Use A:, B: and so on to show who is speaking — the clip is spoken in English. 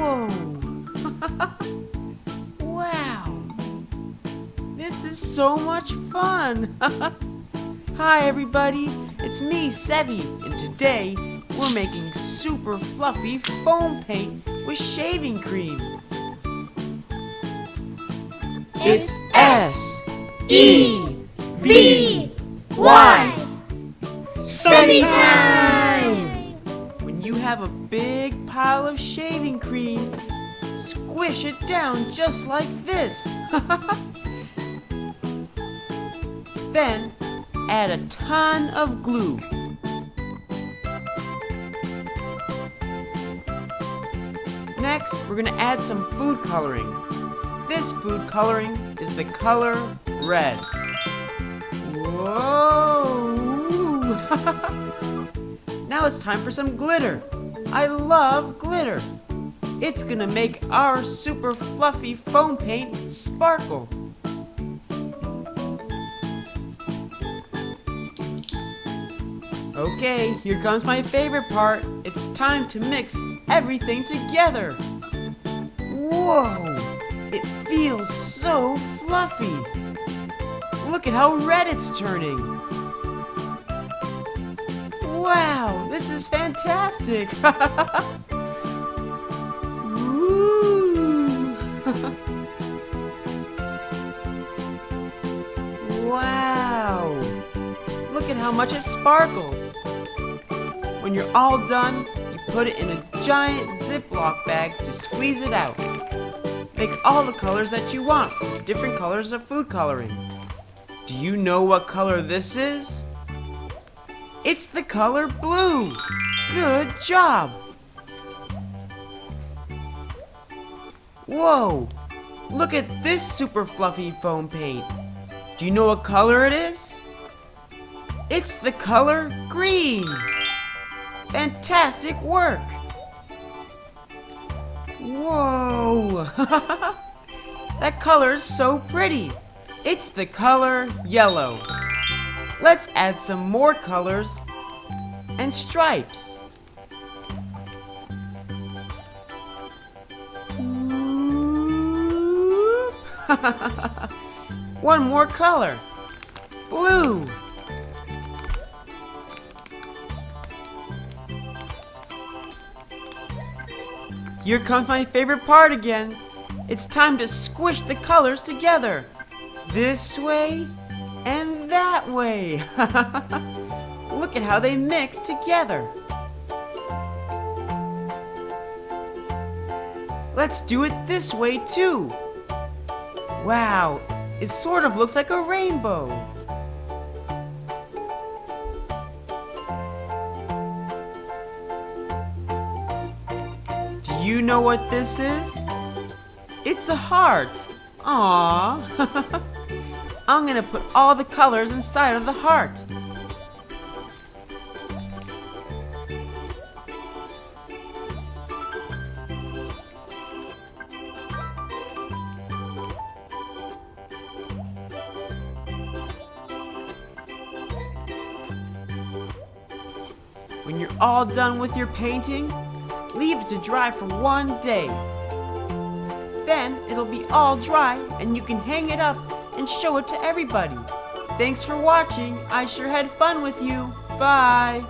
A: Whoa! Wow! This is so much fun! Hi everybody, it's me, Sevy, and today we're making super fluffy foam paint with shaving cream.
B: It's S-E-V-Y! Sevy Time!
A: When you have a big pile of shaving cream, squish it down just like this. Then add a ton of glue. Next, we're going to add some food coloring. This food coloring is the color red. Whoa! Now it's time for some glitter. I love glitter. It's going to make our super fluffy foam paint sparkle. Okay, here comes my favorite part. It's time to mix everything together. Whoa! It feels so fluffy. Look at how red it's turning. Wow, this is fantastic. Woo. Wow. Look at how much it sparkles. When you're all done, you put it in a giant ziploc bag to squeeze it out. Make all the colors that you want, different colors of food coloring. Do you know what color this is? It's the color blue. Good job. Whoa, look at this super fluffy foam paint. Do you know what color it is? It's the color green. Fantastic work. Whoa! That color is so pretty. It's the color yellow. Let's add some more colors and stripes. One more color. Blue. Here comes my favorite part again. It's time to squish the colors together. This way and that way. Look at how they mix together. Let's do it this way too. Wow, it sort of looks like a rainbow. Do you know what this is? It's a heart. Aww. I'm gonna put all the colors inside of the heart. When you're all done with your painting, leave it to dry for 1 day. Then it'll be all dry and you can hang it up and show it to everybody. Thanks for watching. I sure had fun with you. Bye.